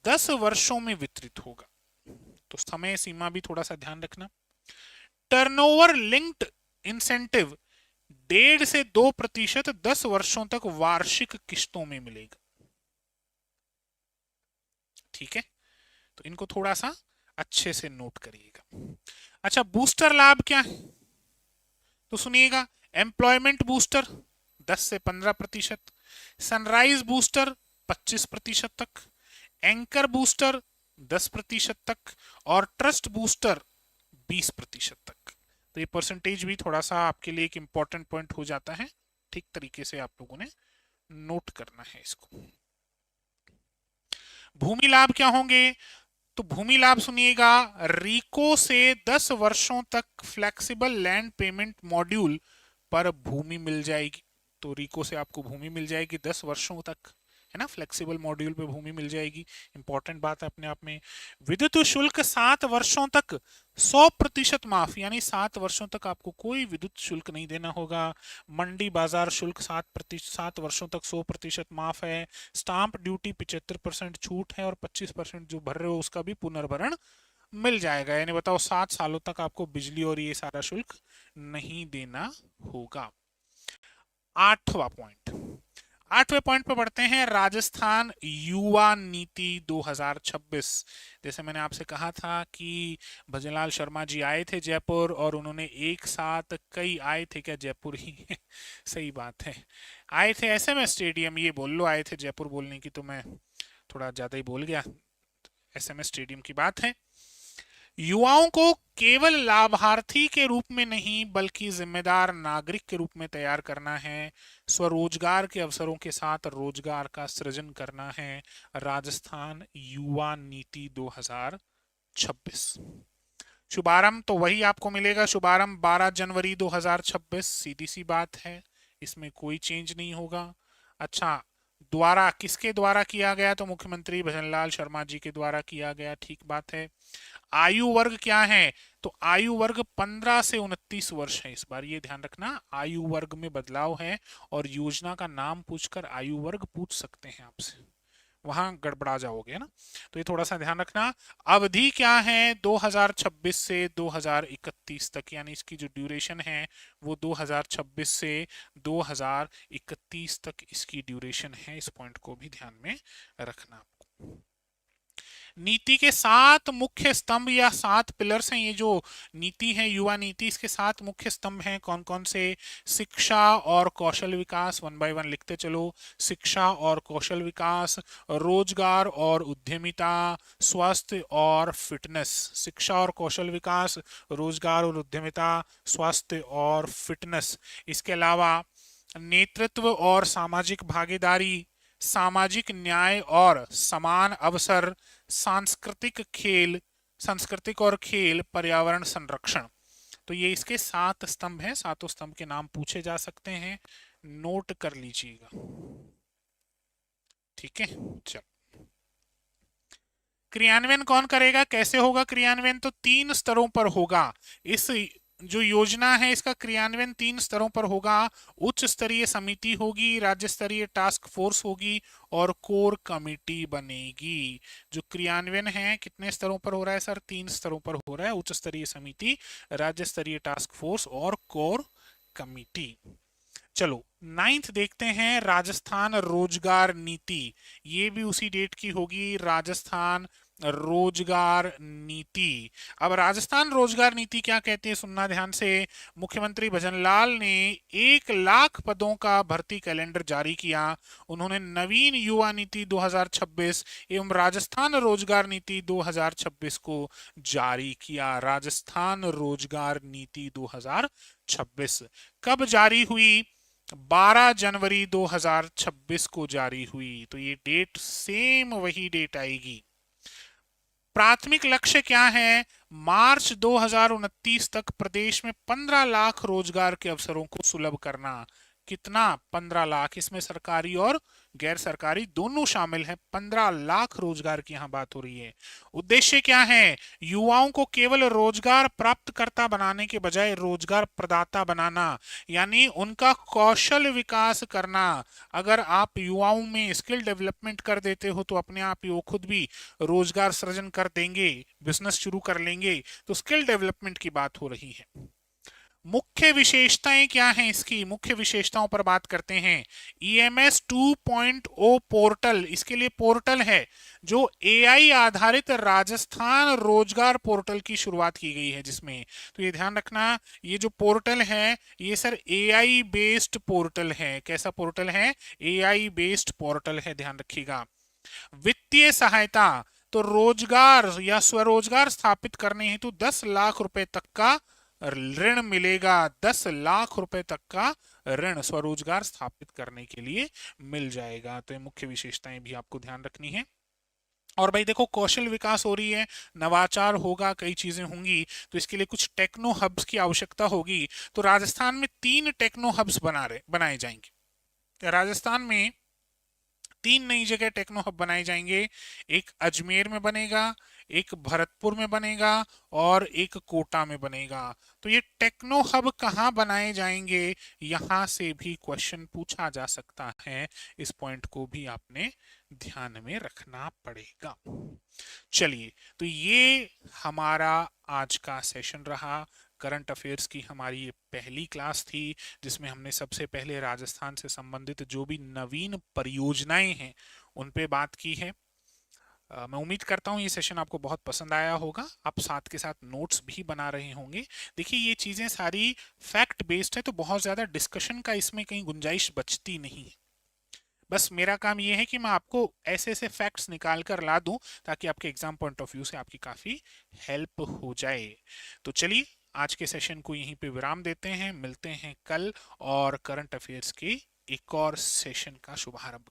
10 वर्षों में वितरित होगा। तो समय सीमा भी थोड़ा सा ध्यान रखना। टर्नओवर लिंक्ड इंसेंटिव 1.5 से 2% 10 वर्षों तक वार्षिक किस्तों में मिलेगा, ठीक है। तो इनको थोड़ा सा अच्छे से नोट करिएगा। अच्छा, बूस्टर लाभ क्या है? तो सुनिएगा, एम्प्लॉयमेंट बूस्टर 10 से 15%, सनराइज बूस्टर 25% तक, एंकर बूस्टर 10% तक, और ट्रस्ट बूस्टर 20% तक। तो ये परसेंटेज भी थोड़ा सा आपके लिए एक इंपॉर्टेंट पॉइंट हो जाता है, ठीक तरीके से आप लोगों ने नोट करना है इसको। भूमि लाभ क्या होंगे? तो भूमि लाभ सुनिएगा, रिको से 10 वर्षों तक फ्लेक्सिबल लैंड पेमेंट मॉड्यूल पर भूमि मिल जाएगी। तो रिको से आपको भूमि मिल जाएगी 10 वर्षों तक, है ना, फ्लेक्सिबल मॉड्यूल पे भूमि मिल जाएगी, इंपॉर्टेंट बात है अपने आप में। विद्युत शुल्क 7 वर्षों तक 100% माफ, यानी 7 वर्षों तक आपको कोई विद्युत शुल्क नहीं देना होगा। मंडी बाजार शुल्क 7 वर्षों तक 100% माफ है। स्टाम्प ड्यूटी 75% छूट है, और 25% जो भर रहे हो उसका भी पुनर्भरण मिल जाएगा। यानी बताओ 7 सालों तक आपको बिजली और ये सारा शुल्क नहीं देना होगा। आठवें पॉइंट पे बढ़ते हैं, राजस्थान युवा नीति 2026। जैसे मैंने आपसे कहा था कि भजनलाल शर्मा जी आए थे जयपुर, और उन्होंने एक साथ कई आए थे, क्या जयपुर ही सही बात है, आए थे एसएमएस स्टेडियम, ये बोल लो, आए थे जयपुर बोलने की तो मैं थोड़ा ज्यादा ही बोल गया, एसएमएस स्टेडियम की बात है। युवाओं को केवल लाभार्थी के रूप में नहीं बल्कि जिम्मेदार नागरिक के रूप में तैयार करना है। स्वरोजगार के अवसरों के साथ रोजगार का सृजन करना है। राजस्थान युवा नीति 2026। शुभारंभ तो वही आपको मिलेगा, शुभारंभ 12 जनवरी 2026, सीधी सी बात है, इसमें कोई चेंज नहीं होगा। अच्छा, द्वारा किसके द्वारा किया गया, तो मुख्यमंत्री भजनलाल शर्मा जी के द्वारा किया गया, ठीक बात है। आयु वर्ग क्या है, तो आयु वर्ग 15 से 29 वर्ष है इस बार, ये ध्यान रखना, आयु वर्ग में बदलाव है और योजना का नाम पूछकर आयु वर्ग पूछ सकते हैं आपसे, वहां गड़बड़ा जाओगे ना, तो ये थोड़ा सा ध्यान रखना। अवधि क्या है, 2026 से 2031 तक, यानी इसकी जो ड्यूरेशन है वो 2026 से 2031 तक इसकी ड्यूरेशन है, इस पॉइंट को भी ध्यान में रखना आपको। नीति के 7 मुख्य स्तंभ या 7 पिलर्स हैं, ये जो नीति है युवा नीति, इसके 7 मुख्य स्तंभ हैं, कौन कौन से, शिक्षा और कौशल विकास, वन बाय वन लिखते चलो, शिक्षा और कौशल विकास, रोजगार और उद्यमिता, स्वास्थ्य और फिटनेस, शिक्षा और कौशल विकास, रोजगार और उद्यमिता, स्वास्थ्य और फिटनेस। इसके अलावा नेतृत्व और सामाजिक भागीदारी, सामाजिक न्याय और समान अवसर, सांस्कृतिक और खेल, पर्यावरण संरक्षण। तो ये इसके 7 स्तंभ हैं, 7 स्तंभ के नाम पूछे जा सकते हैं, नोट कर लीजिएगा, ठीक है। चलो, क्रियान्वयन कौन करेगा, कैसे होगा क्रियान्वयन, तो 3 स्तरों पर होगा। इस जो योजना है इसका क्रियान्वयन 3 स्तरों पर होगा, उच्च स्तरीय समिति होगी, राज्य स्तरीय टास्क फोर्स होगी और कोर कमेटी बनेगी। जो क्रियान्वयन है कितने स्तरों पर हो रहा है सर, 3 स्तरों पर हो रहा है, उच्च स्तरीय समिति, राज्य स्तरीय टास्क फोर्स और कोर कमेटी। चलो 9th देखते हैं, राजस्थान रोजगार नीति, ये भी उसी डेट की होगी, राजस्थान रोजगार नीति। अब राजस्थान रोजगार नीति क्या कहते हैं, सुनना ध्यान से। मुख्यमंत्री भजनलाल ने 1 लाख पदों का भर्ती कैलेंडर जारी किया। उन्होंने नवीन युवा नीति 2026 एवं राजस्थान रोजगार नीति 2026 को जारी किया। राजस्थान रोजगार नीति 2026 कब जारी हुई, 12 जनवरी 2026 को जारी हुई, तो ये डेट सेम वही डेट आएगी। प्राथमिक लक्ष्य क्या है, मार्च 2029 तक प्रदेश में 15 लाख रोजगार के अवसरों को सुलभ करना। कितना, 15 लाख, इसमें सरकारी और गैर सरकारी दोनों शामिल है, 15 लाख रोजगार की यहां बात हो रही है। उद्देश्य क्या है, युवाओं को केवल रोजगार प्राप्तकर्ता बनाने के बजाय रोजगार प्रदाता बनाना, यानी उनका कौशल विकास करना। अगर आप युवाओं में स्किल डेवलपमेंट कर देते हो तो अपने आप ही वो खुद भी रोजगार सृजन कर देंगे, बिजनेस शुरू कर लेंगे, तो स्किल डेवलपमेंट की बात हो रही है। मुख्य विशेषताएं क्या हैं इसकी, मुख्य विशेषताओं पर बात करते हैं। EMS 2.0 पोर्टल, इसके लिए पोर्टल है जो AI आधारित राजस्थान रोजगार पोर्टल की शुरुआत की गई है जिसमें, तो ये ध्यान रखना, ये जो पोर्टल है ये सर AI बेस्ड पोर्टल है। कैसा पोर्टल है, AI बेस्ड पोर्टल है, ध्यान रखिएगा। वित्तीय सहायता, तो रोजगार या स्वरोजगार स्थापित करने हेतु 10 लाख रुपए तक का ऋण मिलेगा, 10 लाख रुपए तक का ऋण स्वरोजगार स्थापित करने के लिए मिल जाएगा। तो ये मुख्य विशेषताएं भी आपको ध्यान रखनी है। और भाई देखो, कौशल विकास हो रही है, नवाचार होगा, कई चीजें होंगी, तो इसके लिए कुछ टेक्नो हब्स की आवश्यकता होगी। तो राजस्थान में 3 टेक्नो हब्स बनाए जाएंगे। राजस्थान में 3 नई जगह टेक्नो हब बनाए जाएंगे, एक अजमेर में बनेगा, एक भरतपुर में बनेगा और एक कोटा में बनेगा। तो ये टेक्नो हब कहाँ बनाए जाएंगे, यहां से भी क्वेश्चन पूछा जा सकता है, इस पॉइंट को भी आपने ध्यान में रखना पड़ेगा। चलिए, तो ये हमारा आज का सेशन रहा। करंट अफेयर्स की हमारी ये पहली क्लास थी जिसमें हमने सबसे पहले राजस्थान से संबंधित जो भी नवीन परियोजनाएं हैं उन पे बात की है। मैं उम्मीद करता हूँ ये सेशन आपको बहुत पसंद आया होगा, आप साथ के साथ नोट्स भी बना रहे होंगे। देखिए, ये चीज़ें सारी फैक्ट बेस्ड है, तो बहुत ज़्यादा डिस्कशन का इसमें कहीं गुंजाइश बचती नहीं है। बस मेरा काम ये है कि मैं आपको ऐसे ऐसे फैक्ट्स निकाल कर ला दूं ताकि आपके एग्जाम पॉइंट ऑफ व्यू से आपकी काफ़ी हेल्प हो जाए। तो चलिए, आज के सेशन को यहीं पे विराम देते हैं, मिलते हैं कल और करंट अफेयर्स के एक और सेशन का शुभारंभ